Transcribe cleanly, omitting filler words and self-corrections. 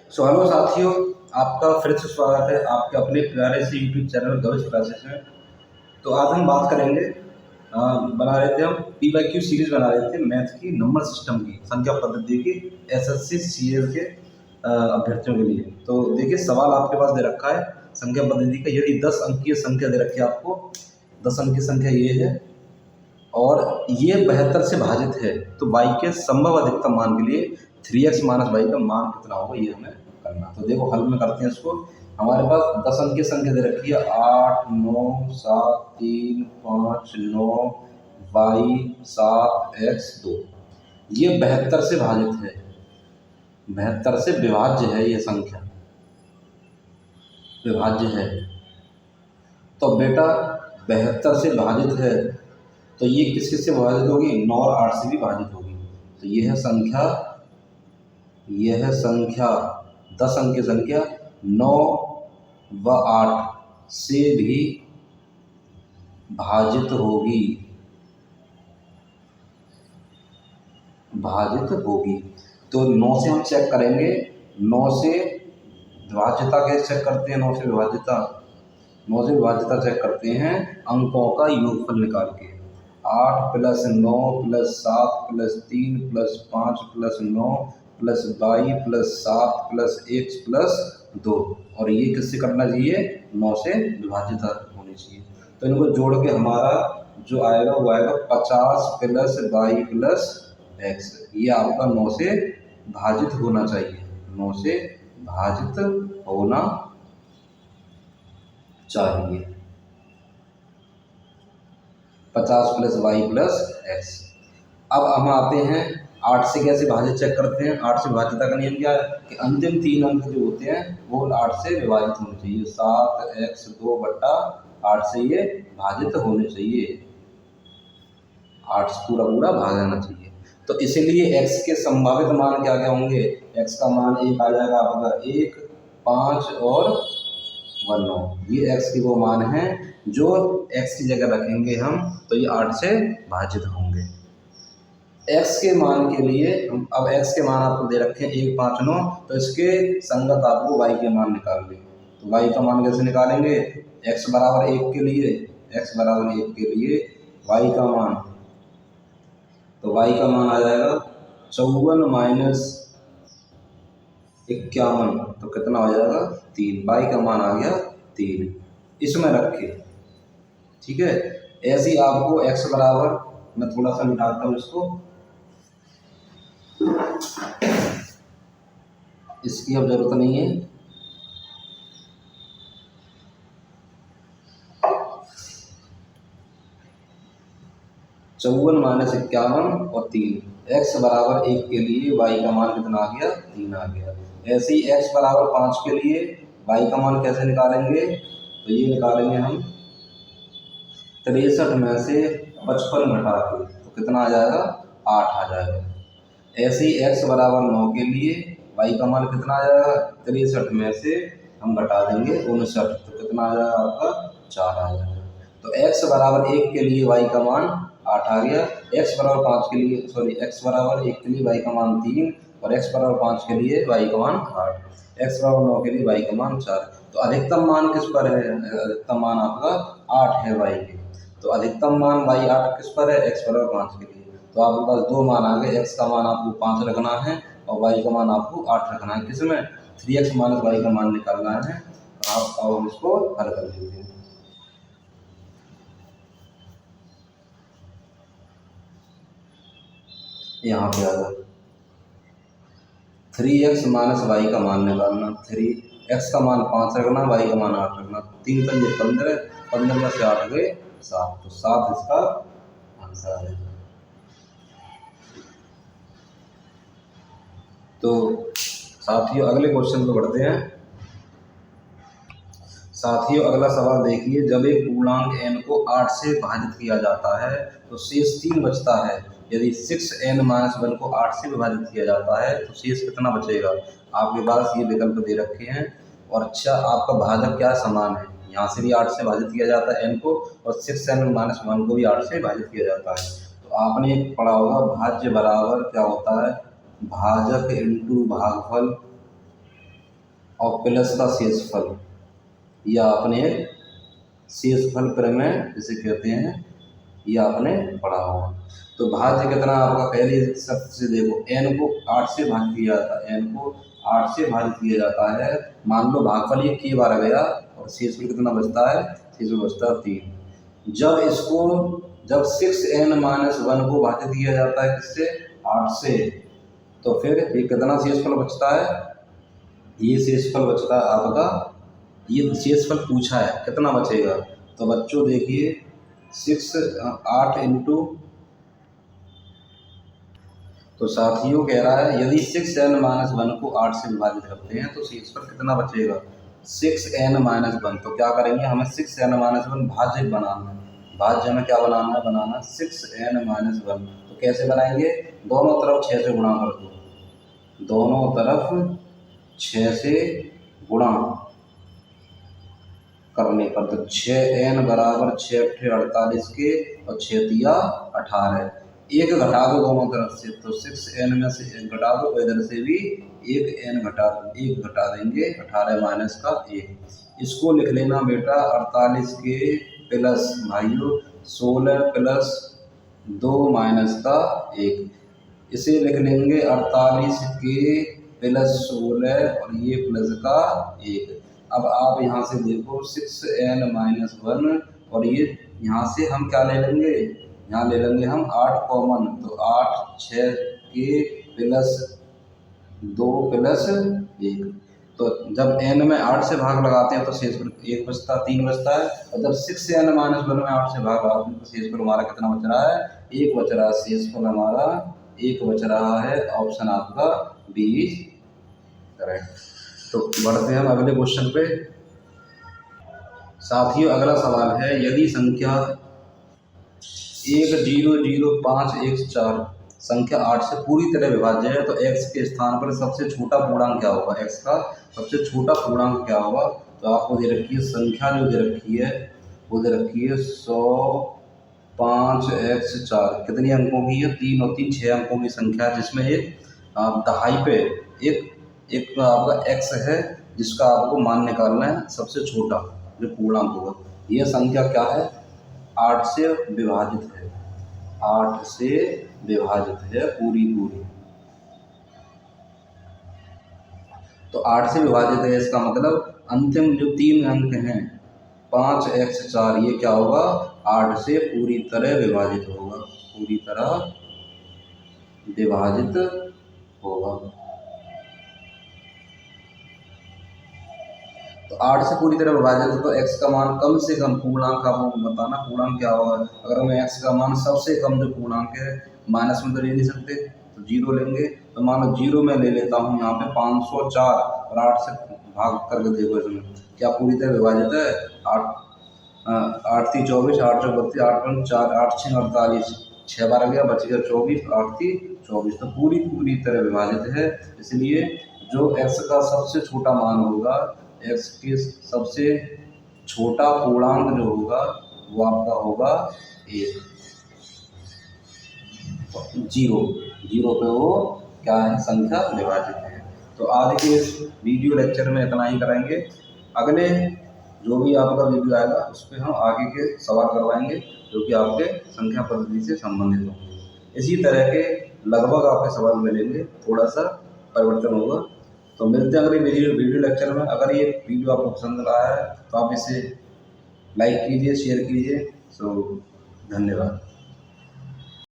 Hello साथियों, आपका फिर से स्वागत है आपके अपने प्यारे से यूट्यूब चैनल गर्ल्स क्लासेस में। तो आज हम बात करेंगे, बना रहे थे हम PYQ सीरीज बना रहे थे मैथ की नंबर सिस्टम की संख्या पद्धति की SSC CS के अभ्यर्थियों के लिए। तो देखिए, सवाल आपके पास दे रखा है संख्या पद्धति का। यदि 10 अंकीय संख्या दे रखी है आपको, 10 अंकीय संख्या ये है और ये 72 से भाजित है, तो y के संभव अधिकतम मान के लिए 3x माइनस वाई का मान कितना होगा ये हमें करना। तो देखो, हल में करते हैं इसको। हमारे पास 10 अंक की संख्या दे रखी है 8 9 7 3 5 9 y 7 x 2। ये 72 से भाजित है, 72 से विभाज्य है, ये संख्या विभाज्य है। तो बेटा 72 से भाजित है तो ये किस किस से विभाजित होगी? 9 और 8 से भी भाजित होगी। तो ये है संख्या, यह है संख्या 10 अंक की संख्या 9 व 8 से भी भाजित होगी, तो 9 से हम चेक करेंगे। 9 से विभाज्यता कैसे चेक करते हैं? 9 से विभाज्यता चेक करते हैं अंकों का योगफल निकाल के। 8 + 9 + 7 + 3 + 5 + 9 + y + 7 + x + 2। और ये किससे करना चाहिए? 9 से विभाज्यता होनी चाहिए। तो इनको जोड़ के हमारा जो आएगा वो आएगा 50 + y + x। ये आपका 9 से भाजित होना चाहिए, 9 से भाजित होना चाहिए। 50 + y + x। अब हम आते हैं 8 से कैसे भाजित चेक करते हैं। 8 से विभाज्यता का नियम क्या है कि अंतिम 3 अंक जो होते हैं वो 8 से विभाजित होने चाहिए। 7x2 बटा 8 से ये भाजित होने चाहिए, 8 से पूरा भाग जाना चाहिए। तो इसीलिए x के संभावित मान क्या क्या होंगे? x का मान एक आ जाएगा आपका 1, 5 और 1 9। ये x के वो मान हैं जो x की जगह रखेंगे हम, तो ये 8 से भाजित होंगे। x के मान के लिए अब x के मान आपको दे रखे हैं 1, 5, 9, तो इसके संगत आपको y के मान निकालने। तो y का मान कैसे निकालेंगे? x बराबर 1 के लिए, x बराबर 1 के लिए y का मान, तो y का मान आ जाएगा 54 - 51, तो कितना हो जाएगा? 3। y का मान आ गया 3, इसमें रखे। ठीक है, ऐसे ही आपको x बराबर, मैं थोड़ा सा मिटाता हूँ इसको, इसकी अब जरूरत नहीं है। चौवन माइनस 51 और 3, x बराबर 1 के लिए y का मान कितना आ गया? 3 आ गया। ऐसे ही x बराबर 5 के लिए y का मान कैसे निकालेंगे? तो ये निकालेंगे हम 63 में से 55 घटा के, तो कितना आ जाएगा? 8 आ जाएगा। ऐसे ही x बराबर 9 के लिए y का मान कितना आ जाएगा? 63 में से हम घटा देंगे 59, तो कितना आ जाएगा आपका? 4 आ जाएगा। तो x बराबर 1 के लिए y का मान 8 आ गया। x बराबर 5 के लिए, x बराबर 1 के लिए y का मान 3 और x बराबर 5 के लिए y का मान 8, x बराबर 9 के लिए y का मान 4। तो अधिकतम मान किस पर है? अधिकतम मान आपका 8 है y के। तो अधिकतम मान y 8 किस पर है? x बराबर 5 के लिए। तो आपके पास दो मान आ गए, x का मान आपको 5 रखना है और y का मान आपको 8 रखना है। किसमें? 3x माइनस y का मान निकालना है। आप और इसको हल कर लीजिए। यहाँ पे आ जाए 3x माइनस y का मान निकालना। 3x का मान 5 रखना, y का मान 8 रखना। 3 पंजे 15, 15 में से 8 गए 7, तो 7 इसका आंसर है। तो साथियों अगले क्वेश्चन पे बढ़ते हैं। साथियों अगला सवाल देखिए, जब एक पूर्णांक n को 8 से भाजित किया जाता है तो शेष 3 बचता है। यदि 6n - 1 को 8 से विभाजित किया जाता है तो शेष कितना बचेगा? आपके पास ये विकल्प दे रखे हैं। और अच्छा, आपका भाजक क्या समान है, यहाँ से भी 8 से भाजित किया जाता है n को, और 6n - 1 को भी 8 से भाजित किया जाता है। तो आपने पढ़ा होगा भाज्य बराबर क्या होता है? भाजक इंटू भागफल और प्लस का शेषफल, या आपने शेषफल प्रमेय जिसे कहते हैं, ये आपने पढ़ा होगा। तो भाज्य कितना आपका पहले शब्द से देखो, n को 8 से भाग किया जाता है, n को 8 से भाजित किया जाता है। मान लो भागफल ये k बार गया और शेषफल कितना बचता है, शेषफल बचता है 3। जब 6n-1 को भाजित किया जाता है किससे, 8 से, तो फिर ये कितना शेषफल बचता है, ये शेषफल बचता है आपका, ये शेषफल पूछा है कितना बचेगा। तो बच्चों देखिए 8 इंटू, तो साथियों कह रहा है यदि 6n-1 को 8 से विभाजित करते हैं तो शेषफल कितना बचेगा, 6n-1। तो क्या करेंगे, हमें 6n-1 भाज्य बनाना है, भाज्य में क्या बनाना 6n-1। तो कैसे बनाएंगे, दोनों तरफ 6 से गुणा कर दो, दोनों तरफ 6 से गुणा करने पर, तो 6n बराबर 6 × 48 के और 6 तिया 18, एक घटा दो दोनों तरफ से, तो 6n में से 1 घटा दो, इधर से भी 1n घटा देंगे, 18 माइनस का 1। इसको लिख लेना बेटा 48 के प्लस भाइयों 16 प्लस 2 माइनस का 1, इसे लिख लेंगे 48 के प्लस 16 और ये प्लस का 1। अब आप यहाँ से देखो 6n-1 और ये यहाँ से हम क्या ले लेंगे, यहाँ ले लेंगे हम 8 कॉमन, तो 8 6 के प्लस 2 प्लस 1। तो जब n में 8 से भाग लगाते हैं तो शेषफल 1 बचता, 3 बचता है, और जब 6n-1 में 8 से भाग लगाते हैं तो शेषफल हमारा कितना बच रहा है, 1 बच रहा है, शेषफल हमारा 1 बच रहा है। ऑप्शन आपका बी करेक्ट। तो बढ़ते हैं हम अगले क्वेश्चन पे। साथियों अगला सवाल है, यदि संख्या 100514 संख्या 8 से पूरी तरह विभाज्य है तो x के स्थान पर सबसे छोटा पूर्णांक क्या होगा, x का सबसे छोटा पूर्णांक क्या होगा। तो आपको दे रखी है संख्या, जो दे रखी है वो दे रखी है 105x4, कितनी अंकों की है, 3 और 3 6 अंकों की संख्या है, जिसमें एक दहाई पे एक आपका x है जिसका आपको मान निकालना है सबसे छोटा जो पूर्णांक होगा। यह संख्या क्या है, 8 से विभाजित है, 8 से विभाजित है पूरी। तो 8 से विभाजित है, इसका मतलब अंतिम जो 3 अंक हैं 5x4, ये क्या होगा, 8 से पूरी तरह विभाजित होगा, पूरी तरह विभाजित होगा। तो 8 से पूरी तरह विभाजित है तो x का मान कम से कम, पूर्णांक का बताना, पूर्णांक क्या होगा। अगर मैं x का मान सबसे कम जो पूर्णांक है, माइनस में तो ले नहीं सकते तो 0 लेंगे, तो मानो 0 में ले लेता हूँ यहाँ पे 504 और 8 से भाग करके देखो इसमें क्या पूरी तरह विभाजित है। 8 3 24, 8 4 32, 8 5 4, 8 6 48, 6 बार गया बच गया 24, 8 3 24, तो पूरी तरह विभाजित है। इसलिए जो x का सबसे छोटा मान होगा, x के सबसे छोटा पूर्णांक जो होगा वो आपका होगा 1, 0 पे वो क्या है, संख्या विभाजित है। तो आज के इस वीडियो लेक्चर में इतना ही करेंगे। अगले जो भी आपका वीडियो आएगा उस पर हम आगे के सवाल करवाएंगे जो कि आपके संख्या पद्धति से संबंधित होंगे। इसी तरह के लगभग आपके सवाल मिलेंगे, थोड़ा सा परिवर्तन होगा। तो मिलते हैं अगले वीडियो लेक्चर में। अगर ये वीडियो आपको पसंद आया है तो आप इसे लाइक कीजिए, शेयर कीजिए। सो धन्यवाद।